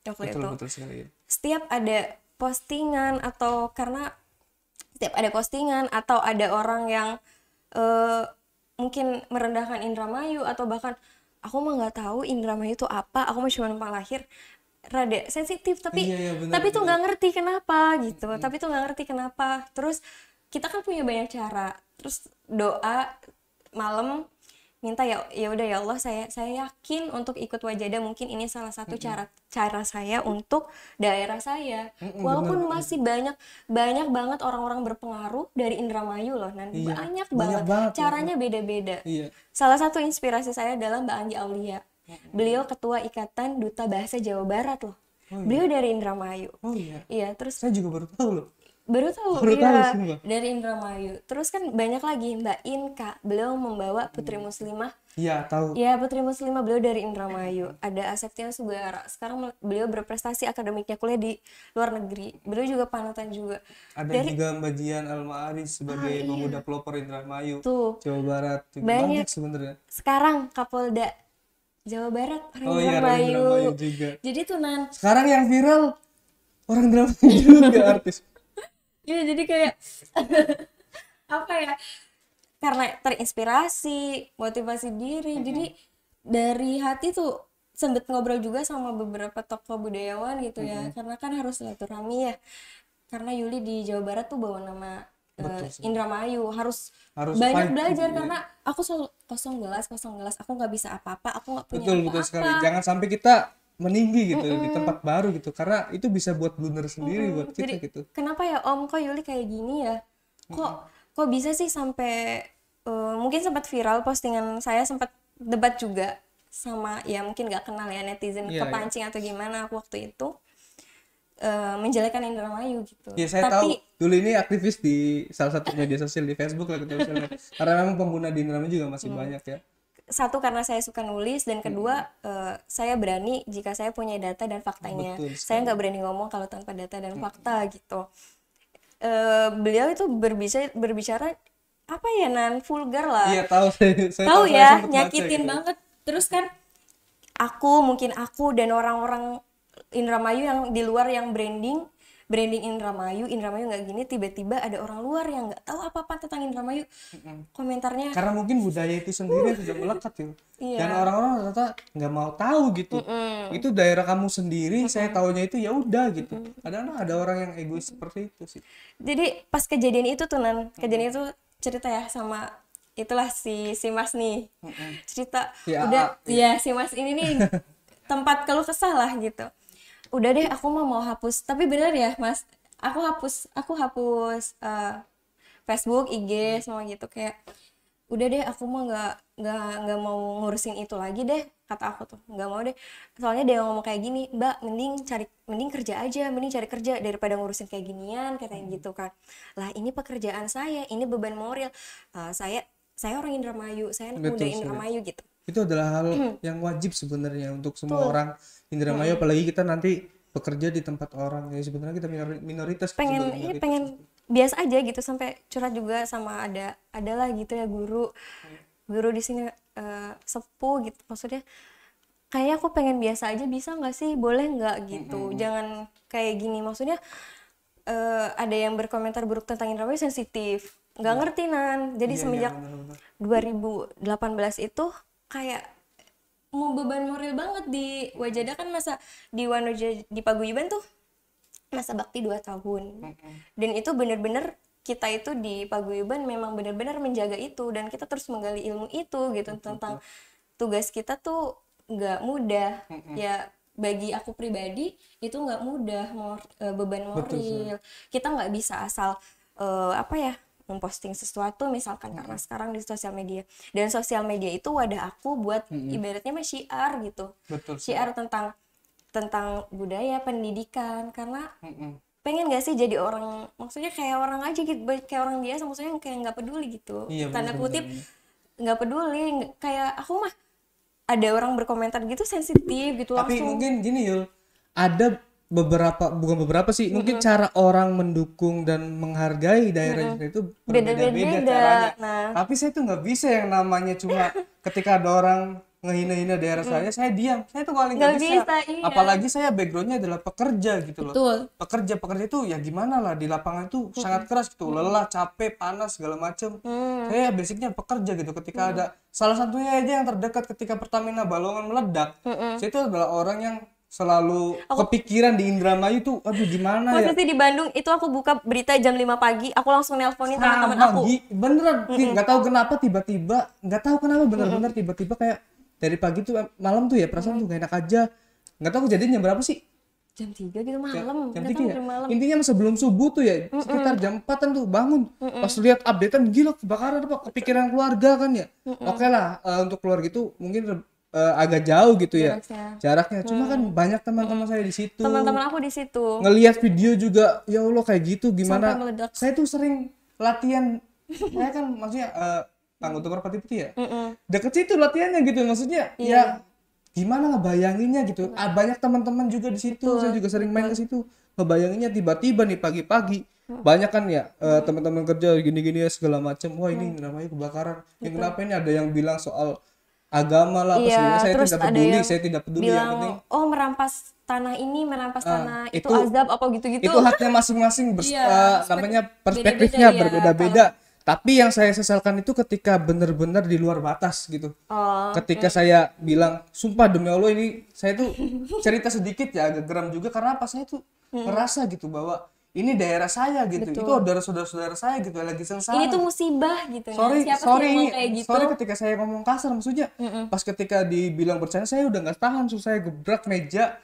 Waktu Betul sekali. Setiap ada postingan atau ada orang yang mungkin merendahkan Indramayu, atau bahkan aku mah nggak tahu Indramayu itu apa, aku mah cuma numpang lahir, rada sensitif tapi tuh nggak ngerti kenapa gitu. Terus kita kan punya banyak cara, terus doa malam minta ya udah ya Allah, saya yakin untuk ikut Wajada, mungkin ini salah satu cara saya untuk daerah saya. Walaupun masih banyak banget orang-orang berpengaruh dari Indramayu loh, banyak banget caranya beda-beda. Salah satu inspirasi saya adalah Mbak Anggi Aulia. Beliau ketua Ikatan Duta Bahasa Jawa Barat loh. Beliau dari Indramayu. Iya, terus saya juga baru tahu loh. Baru tahu dari Indramayu. Terus kan banyak lagi, Mbak Inka, beliau membawa Putri Muslimah. Iya, tahu. Iya, Putri Muslimah, beliau dari Indramayu. Ada Aseptia Sugara, sekarang beliau berprestasi akademiknya kuliah di luar negeri. Beliau juga panutan juga. Ada juga Mbak Jian Al-Ma'arif sebagai pemuda pelopor Indramayu, Jawa Barat. Banyak sebenarnya. Sekarang Kapolda Jawa Barat orang Indramayu juga. Jadi tuh Nan, sekarang yang viral orang Indramayu juga artis. Iya, jadi kayak apa ya, karena terinspirasi, motivasi diri. Jadi dari hati tuh sempet ngobrol juga sama beberapa tokoh budayawan gitu ya, karena kan harus silaturahmi ya, karena Yuli di Jawa Barat tuh bawa nama Indramayu, harus banyak belajar karena aku selalu kosong gelas, aku nggak bisa apa-apa, aku nggak punya apa-apa. Betul sekali, jangan sampai kita meninggi gitu di tempat baru gitu, karena itu bisa buat blunder sendiri buat kita. Jadi, gitu. Kenapa ya Om, kok Yuli kayak gini ya? Kok bisa sih sampai mungkin sempat viral postingan saya, sempat debat juga sama ya mungkin nggak kenal ya netizen, kepancing atau gimana aku waktu itu menjelekan Indramayu gitu. Ya saya tahu dulu ini aktivis di salah satu media sosial di Facebook lah gitu misalnya. Karena memang pengguna di Indramayu juga masih banyak ya. Satu, karena saya suka nulis, dan kedua saya berani jika saya punya data dan faktanya. Saya nggak berani ngomong kalau tanpa data dan fakta gitu. Beliau itu berbicara apa ya Nan, vulgar lah. Iya, tahu saya tahu ya, nyakitin gitu. Banget. Terus kan mungkin aku dan orang-orang Indramayu yang di luar yang branding Indramayu nggak gini, tiba-tiba ada orang luar yang nggak tahu apa-apa tentang Indramayu, komentarnya karena mungkin budaya itu sendiri sudah melekat ya. Dan orang-orang ternyata nggak mau tahu gitu. Itu daerah kamu sendiri, saya taunya itu ya udah gitu. Kadang-kadang ada orang yang egois seperti itu sih. Jadi pas kejadian itu tuh Nan, kejadian itu cerita ya sama itulah si Mas nih, cerita si Mas ini nih tempat keluh kesah lah gitu. Udah deh, aku mau hapus, tapi bener ya Mas, aku hapus Facebook, IG semua gitu, kayak udah deh aku mah nggak mau ngurusin itu lagi deh, kata aku tuh nggak mau deh, soalnya dia ngomong kayak gini, Mbak mending kerja aja, mending cari kerja daripada ngurusin kayak ginian, katanya gitu kan. Lah ini pekerjaan saya, ini beban moral, saya orang Indramayu, saya anak muda Indramayu gitu. Itu adalah hal yang wajib sebenarnya untuk semua orang Indramayu, apalagi kita nanti bekerja di tempat orang ya, sebenarnya kita minoritas. Pengen biasa aja gitu, sampai curhat juga sama adalah gitu ya guru di sini, sepuh gitu, maksudnya kayak aku pengen biasa aja, bisa nggak sih, boleh nggak gitu, jangan kayak gini, maksudnya ada yang berkomentar buruk tentang Indramayu sensitif, nggak ngerti Nan. Jadi semenjak 2018 itu kayak mau beban moral banget di Wajada kan, masa di Wanoja di Paguyuban tuh masa bakti 2 tahun. Dan itu bener-bener kita itu di Paguyuban memang benar-benar menjaga itu, dan kita terus menggali ilmu itu gitu. Tentang tugas kita tuh nggak mudah. Ya bagi aku pribadi itu nggak mudah, beban moral. Kita nggak bisa asal memposting sesuatu misalkan karena sekarang di sosial media, dan sosial media itu wadah aku buat ibaratnya mah syiar gitu. Syiar tentang budaya, pendidikan, karena pengen gak sih jadi orang, maksudnya kayak orang aja gitu, kayak orang biasa, maksudnya kayak nggak peduli gitu. Tanda kutip nggak peduli, kayak aku mah ada orang berkomentar gitu sensitif gitu tapi langsung. mungkin gini Yul, ada bukan beberapa sih, mungkin cara orang mendukung dan menghargai daerah itu berbeda-beda caranya. Tapi saya tuh nggak bisa yang namanya cuma ketika ada orang ngehina-hina daerah saya diam. Saya tuh paling nggak bisa. Iya. Apalagi saya backgroundnya adalah pekerja gitu loh. Betul. Pekerja itu ya gimana lah, di lapangan itu sangat keras gitu, lelah, capek, panas segala macem. Saya basicnya pekerja gitu. Ketika ada salah satunya aja yang terdekat ketika Pertamina Balongan meledak, saya itu adalah orang yang selalu kepikiran di Indramayu tuh, aduh gimana ya. Posisi di Bandung itu aku buka berita jam 5 pagi, aku langsung nelponin teman-teman aku. Beneran, nggak tahu kenapa tiba-tiba, bener-bener tiba-tiba kayak dari pagi tuh malam tuh ya perasaan tuh gak enak aja. Nggak tahu kejadian jam berapa sih? Jam 3 gitu malam. Jam 3 ya? Intinya sebelum subuh tuh ya, sekitar jam 4-an tuh bangun. Pas lihat updatean, gila kebakaran apa, kepikiran keluarga kan ya. Oke lah, untuk keluarga itu mungkin agak jauh gitu ya jaraknya. Cuma kan banyak teman-teman saya di situ. Teman-teman aku di situ. Ngelihat video juga, ya Allah kayak gitu gimana. Saya tuh sering latihan. Saya kan maksudnya anggota Merpati Putih ya. Deket situ latihannya gitu, maksudnya ya gimana ngebayanginnya gitu. Banyak teman-teman juga di situ. Saya juga sering main ke situ. Ngebayanginnya tiba-tiba nih pagi-pagi banyak kan ya teman-teman kerja gini-gini ya segala macam. Wah ini namanya kebakaran. Yang kenapa ini ada yang bilang soal agama lah apa sih, saya tidak peduli bilang, yang penting merampas tanah ini, merampas tanah itu azab apa gitu-gitu. Itu haknya masing-masing, namanya perspektifnya berbeda-beda. Tapi yang saya sesalkan itu ketika benar-benar di luar batas gitu. Ketika saya bilang, sumpah demi Allah ini saya tuh cerita sedikit ya agak geram juga, karena apa, saya tuh ngerasa gitu bahwa ini daerah saya gitu. Betul. Itu adalah saudara-saudara saya gitu lagi sengsara. Ini tuh musibah gitu. Sorry ketika saya ngomong kasar, maksudnya pas ketika dibilang bercanda saya udah nggak tahan, saya gebrak meja.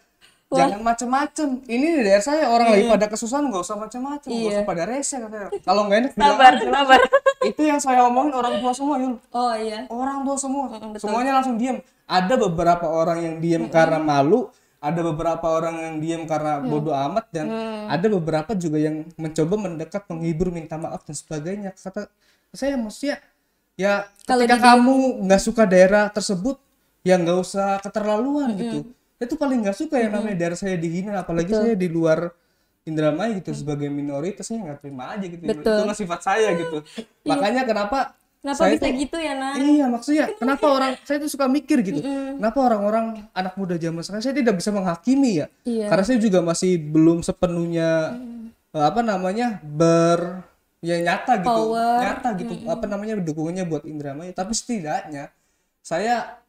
Jangan macem-macem. Ini di daerah saya, orang lagi pada kesusahan, nggak usah macem-macem, nggak usah pada rese katanya. Kalau nggak enak bilang sabar. Itu yang saya omongin orang tua semua, Yul. Oh iya. Orang tua semua, semuanya langsung diam. Ada beberapa orang yang diam karena malu. Ada beberapa orang yang diam karena bodoh amat, dan ada beberapa juga yang mencoba mendekat, menghibur, minta maaf dan sebagainya. Kata saya maksudnya ya ketika kamu nggak suka daerah tersebut ya nggak usah keterlaluan gitu. Itu paling nggak suka yang namanya daerah saya dihina, apalagi saya di luar Indramayu gitu sebagai minoritas, saya nggak terima aja gitu. Itulah sifat saya gitu. Makanya kenapa saya bisa gitu ya, Nan? Iya, maksudnya kenapa saya tuh suka mikir gitu. Kenapa orang-orang anak muda zaman sekarang, saya tidak bisa menghakimi ya. Karena saya juga masih belum sepenuhnya nyata gitu. Nyata gitu. Dukungannya buat Indramayu, tapi setidaknya saya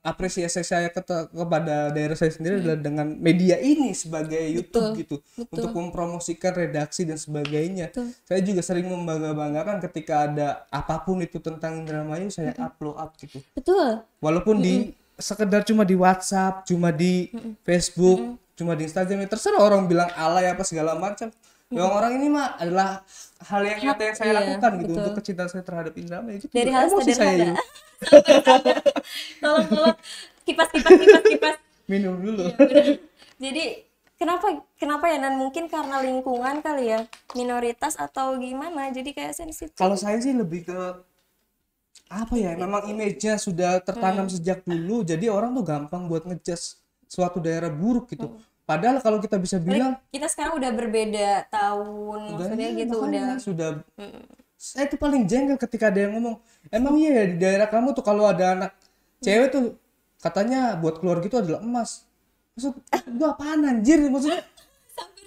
apresiasi saya kepada daerah saya sendiri adalah dengan media ini sebagai YouTube gitu. Untuk mempromosikan redaksi dan sebagainya. Saya juga sering membangga-banggakan ketika ada apapun itu tentang Indramayu, saya upload gitu. Betul. Walaupun di sekedar cuma di WhatsApp, cuma di Facebook, cuma di Instagram, terserah orang bilang alay apa segala macam. Yang orang ini mah adalah hal yang nyata yang saya lakukan gitu untuk kecintaan saya terhadap Indramayu gitu. Dari hal sederhana. Tolong kipas. Minum dulu. Jadi kenapa ya, dan mungkin karena lingkungan kali ya, minoritas atau gimana, jadi kayak sensitif. Kalau saya sih lebih ke apa ya, memang image-nya sudah tertanam sejak dulu, jadi orang tuh gampang buat ngejudge suatu daerah buruk gitu. Padahal kalau kita bisa bilang kita sekarang udah berbeda tahun, maksudnya gitu sudah. Saya tuh paling jengkel ketika ada yang ngomong, emang iya ya di daerah kamu tuh kalau ada anak cewek tuh katanya buat keluar gitu adalah emas. Maksud gua apaan anjir, maksudnya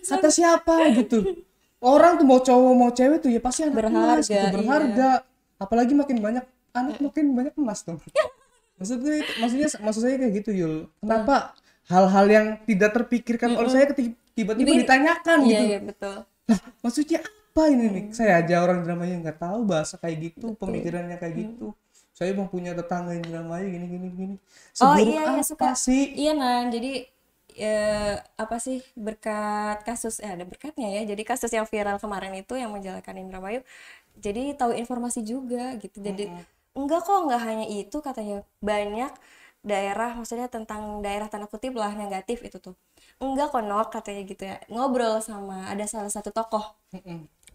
kata siapa gitu. Orang tuh mau cowok mau cewek tuh ya pasti anak emas gitu, berharga. Apalagi makin banyak anak makin banyak emas tuh. Maksud saya kayak gitu Yul. Kenapa hal-hal yang tidak terpikirkan oleh saya tiba-tiba ditanyakan gitu? Iya betul. Lah, maksudnya apa ini nih? Saya aja orang Indramayu nggak tahu bahasa kayak gitu, pemikirannya kayak gitu. Saya mau punya tetangga Indramayu gini. Seburuk iya, apa suka. sih? Iya jadi apa sih berkat kasus ada berkatnya ya. Jadi kasus yang viral kemarin itu yang menjelekan Indramayu. Jadi tahu informasi juga gitu. Jadi enggak hanya itu katanya, banyak daerah, maksudnya tentang daerah tanda kutip lah negatif itu tuh. Enggak kok Nok, katanya gitu ya. Ngobrol sama ada salah satu tokoh.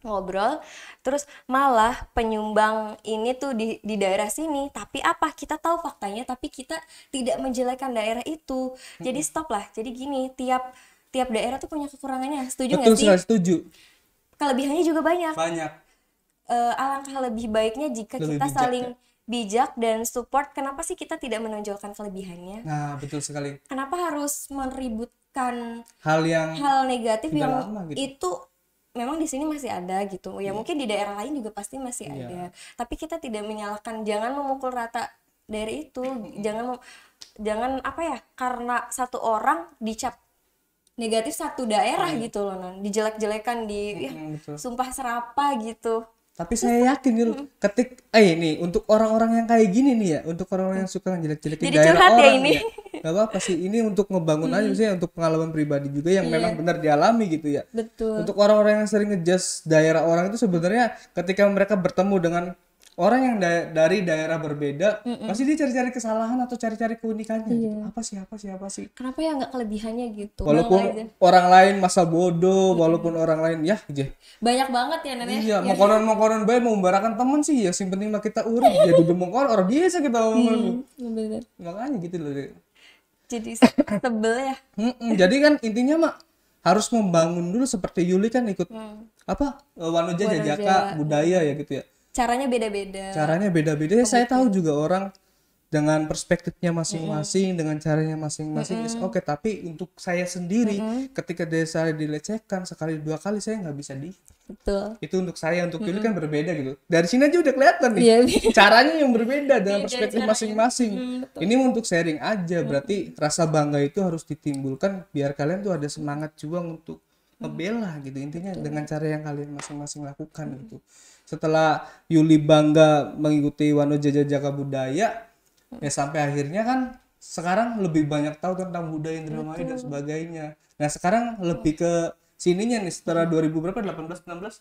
Ngobrol terus malah penyumbang ini tuh di daerah sini, tapi apa kita tahu faktanya tapi kita tidak menjelekan daerah itu. Jadi stop lah. Jadi gini, tiap daerah tuh punya kekurangannya. Setuju nggak sih? Betul sekali, setuju. Kelebihannya juga banyak. Alangkah lebih baiknya jika kita saling bijak dan support. Kenapa sih kita tidak menonjolkan kelebihannya? Nah, betul sekali. Kenapa harus meributkan hal negatif yang gitu. Itu memang di sini masih ada gitu ya, mungkin di daerah lain juga pasti masih ada, tapi kita tidak menyalahkan, jangan memukul rata daerah itu, jangan apa ya, karena satu orang dicap negatif satu daerah gitu loh, dijelek-jelekan sumpah serapa gitu. Tapi saya yakin Yul, nih untuk orang-orang yang kayak gini nih ya, untuk orang-orang yang suka jelek-jelekin daerah orang ya ini. Gak apa-apa sih, ini untuk ngebangun aja, misalnya untuk pengalaman pribadi juga yang memang benar dialami gitu ya. Betul. Untuk orang-orang yang sering ngejudge daerah orang itu sebenarnya ketika mereka bertemu dengan orang yang dari daerah berbeda, pasti dia cari-cari kesalahan atau cari-cari keunikannya gitu. Apa sih? Kenapa ya nggak kelebihannya gitu? Walaupun orang lain masa bodoh, walaupun orang lain ya aja. Banyak banget ya Nenek. Iya, makanan baik membarakan teman sih ya, sing penting mah kita urip. Ya duduk mongkon orang biasa kita ngomong. Bener. Makanya gitu loh. Jadi tebel ya. Jadi kan intinya mah harus membangun dulu, seperti Yuli kan ikut Wanoja Jajaka budaya ya gitu ya. Caranya beda-beda. Ya, saya tahu juga orang dengan perspektifnya masing-masing, dengan caranya masing-masing. Oke, tapi untuk saya sendiri, ketika saya dilecehkan sekali dua kali, saya nggak bisa Betul. Itu untuk saya, untuk Yuli kan berbeda gitu. Dari sini aja udah kelihatan nih. Caranya yang berbeda dengan perspektif masing-masing. Ini untuk sharing aja, berarti rasa bangga itu harus ditimbulkan biar kalian tuh ada semangat juang untuk ngebela gitu. Intinya dengan cara yang kalian masing-masing lakukan gitu. Setelah Yuli bangga mengikuti Wanoja Jajaka budaya, ya sampai akhirnya kan sekarang lebih banyak tahu tentang budaya Indramayu dan sebagainya. Nah sekarang lebih ke sininya nih, setelah 2000 berapa, 2018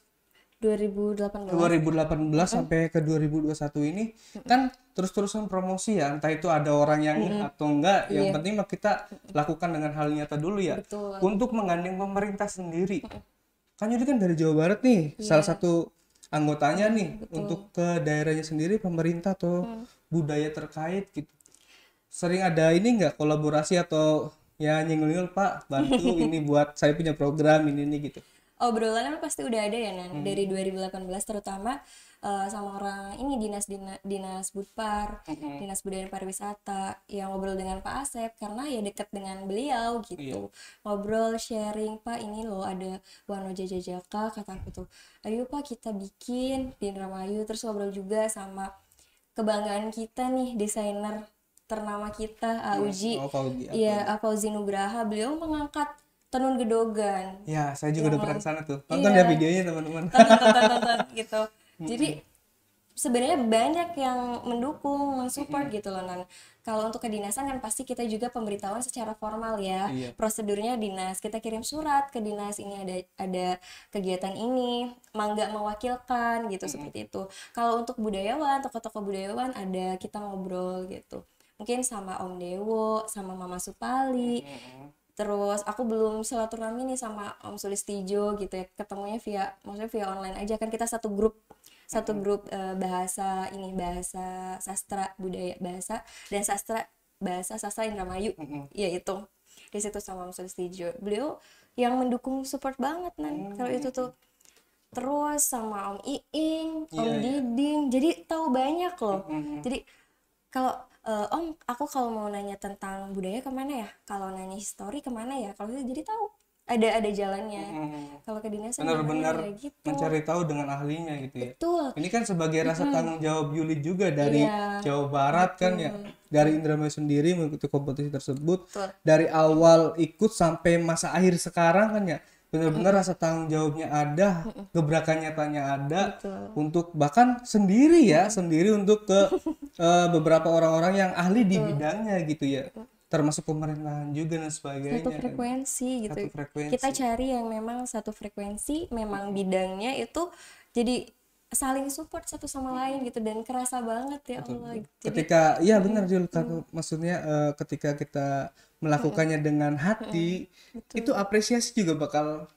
sampai ke 2021 ini kan terus-terusan promosi ya, entah itu ada orang yang atau enggak, yang penting mah kita lakukan dengan hal nyata dulu ya. Betul. Untuk menggandeng pemerintah sendiri. Kan Yuli kan dari Jawa Barat nih, salah satu anggotanya nih. Untuk ke daerahnya sendiri, pemerintah atau budaya terkait gitu, sering ada ini nggak kolaborasi atau ya nyenggol Pak bantu ini buat saya punya program ini gitu? Obrolannya pasti udah ada ya Nan, dari 2018 terutama sama orang ini dinas Budpar, Dinas Budaya dan Pariwisata, yang ngobrol dengan Pak Asep karena ya dekat dengan beliau gitu. Ngobrol sharing, Pak ini loh ada Wanoja Jajaka, kata aku tuh ayo Pak kita bikin di Indramayu. Terus ngobrol juga sama kebanggaan kita nih, desainer ternama kita Auji, Fauzi Nugraha. Beliau mengangkat tenun gedogan. Ya, saya juga udah pernah ke sana tuh. Tonton ya videonya teman-teman. Tonton gitu. Jadi sebenarnya banyak yang mendukung, mensupport gitu loh Nan. Kalau untuk kedinasan kan pasti kita juga pemberitahuan secara formal ya. Prosedurnya dinas, kita kirim surat ke dinas, ini ada kegiatan ini, mangga mewakilkan gitu, seperti itu. Kalau untuk budayawan, tokoh-tokoh budayawan ada, kita ngobrol gitu. Mungkin sama Om Dewo, sama Mama Supali. Terus aku belum silaturahmi nih sama Om Sulistijo gitu ya, ketemunya via online aja kan, kita satu grup bahasa sastra budaya bahasa dan bahasa sastra Indramayu, ya itu di situ sama Om Sulistijo, beliau yang mendukung, support banget kalau itu tuh. Terus sama Om Iing, Om Diding, jadi tahu banyak loh. Jadi kalau Om, aku kalau mau nanya tentang budaya kemana ya? Kalau nanya histori kemana ya? Kalau jadi tahu ada jalannya. Kalau kedinasan benar-benar ya gitu. mencari tahu dengan ahlinya gitu ya. Betul. Ini kan sebagai rasa tanggung jawab Yuli juga dari Jawa Barat kan ya, dari Indramayu sendiri mengikuti kompetisi tersebut. Betul. Dari awal ikut sampai masa akhir sekarang kan ya, benar-benar rasa tanggung jawabnya ada, gebrakan nyatanya ada. Betul. Untuk bahkan sendiri untuk ke beberapa orang-orang yang ahli di bidangnya gitu ya. Termasuk pemerintahan juga dan sebagainya. Satu frekuensi gitu. Satu frekuensi. Kita cari yang memang satu frekuensi, memang bidangnya itu jadi saling support satu sama lain gitu, dan kerasa banget ya Allah. Jadi, ketika ya benar Jul, maksudnya ketika kita melakukannya dengan hati, itu apresiasi juga bakal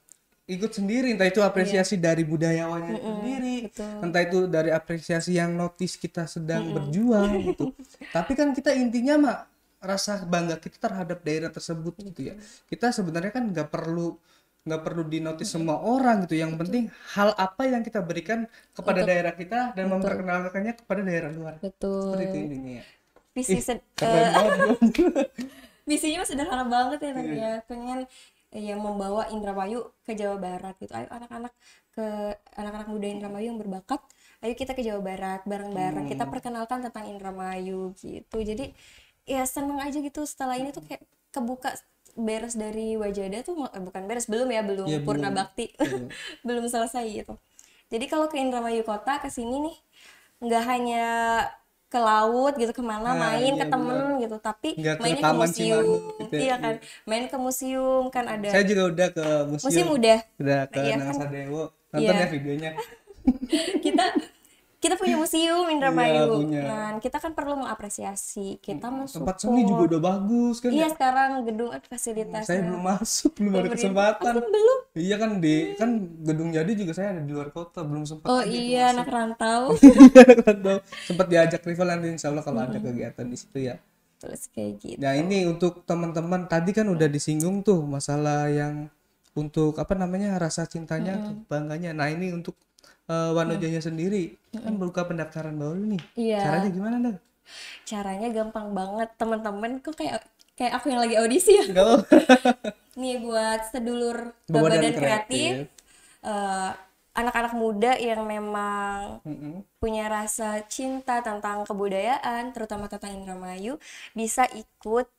ikut sendiri, entah itu apresiasi dari budayawannya sendiri, entah itu dari apresiasi yang notice kita sedang berjuang gitu. Tapi kan kita intinya mah rasa bangga kita terhadap daerah tersebut gitu ya. Kita sebenarnya kan nggak perlu dinotis semua orang gitu. Yang penting hal apa yang kita berikan kepada daerah kita dan memperkenalkannya kepada daerah luar. Betul. Seperti itu intinya. Visinya sederhana banget ya Tante ya. Pengen ya membawa Indramayu ke Jawa Barat gitu. Ayo anak-anak muda Indramayu yang berbakat, ayo kita ke Jawa Barat bareng-bareng. Kita perkenalkan tentang Indramayu gitu. Jadi ya seneng aja gitu, setelah ini tuh kayak kebuka beres dari Wajada tuh, bukan beres, belum Purna Bakti belum selesai gitu. Jadi kalau ke Indramayu kota kesini nih nggak hanya ke laut gitu, kemana main ke temen gitu, tapi nggak mainnya ke museum gitu. Iya kan, main ke museum kan ada. Saya juga udah ke museum udah ke Nangsadewo, nonton ya videonya. kita punya museum Indramayu. Iya, nah kita kan perlu mengapresiasi, kita mensupport. Tempat seni juga udah bagus kan. Iya, sekarang gedung fasilitasnya. Saya belum masuk, belum ada kesempatan. Belum. Iya kan kan gedung jadi juga saya ada di luar kota, belum sempat. Oh iya, anak rantau. Sempat diajak rival, nanti insya Allah kalau ada kegiatan di situ ya. Terus kayak gitu. Nah ini untuk teman-teman tadi kan udah disinggung tuh masalah yang untuk rasa cintanya, bangganya. Nah ini untuk Wanojanya sendiri kan buka pendaftaran baru nih. Iya. Caranya gimana dah? Caranya gampang banget teman-teman. Kok kayak aku yang lagi audisi ya? Nih buat sedulur Badan Kreatif, anak-anak muda yang memang punya rasa cinta tentang kebudayaan, terutama tentang Indramayu, bisa ikut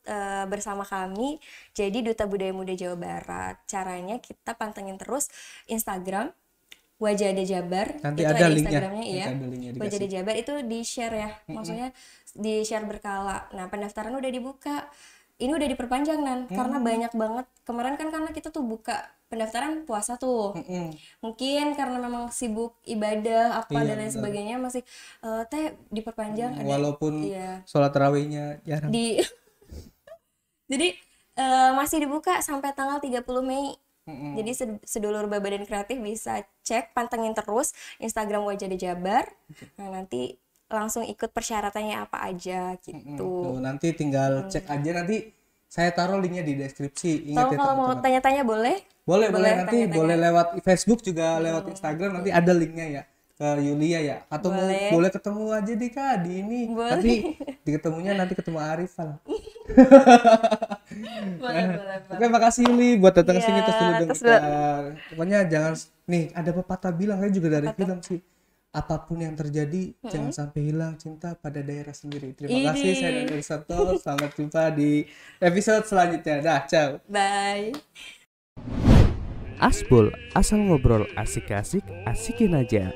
bersama kami jadi Duta Budaya Muda Jawa Barat. Caranya kita pantengin terus Instagram Wajada Jabar, nanti itu ada Instagramnya linknya. Iya. Wajada Jabar itu di share ya, maksudnya di share berkala. Nah pendaftaran udah dibuka, ini udah diperpanjang karena banyak banget. Kemarin kan karena kita tuh buka pendaftaran puasa tuh, mungkin karena memang sibuk ibadah dan lain sebagainya masih diperpanjang. Walaupun sholat tarawihnya jarang. Jadi masih dibuka sampai tanggal 30 Mei. Jadi sedulur Badan Kreatif bisa cek, pantengin terus Instagram Wajada Jabar. Nah nanti langsung ikut persyaratannya apa aja gitu. Nanti tinggal cek aja, nanti saya taruh linknya di deskripsi. Ingat ya, kalau mau tanya-tanya boleh nanti tanya-tanya. Boleh lewat Facebook juga, lewat Instagram, nanti ada linknya ya ke Yulia ya, atau boleh ketemu aja di ini. Boleh. Tapi diketemunya nanti ketemu Arif lah. boleh. Oke, makasih Yuli buat datang ke sini terus dulu dengar. Pokoknya jangan ada pepatah bilang, saya juga dari film sih. Apapun yang terjadi, jangan sampai hilang cinta pada daerah sendiri. Terima kasih, saya Daniel Sato. Sampai jumpa di episode selanjutnya. Dah, ciao. Bye. Asbol, asal ngobrol asik-asik, asikin aja.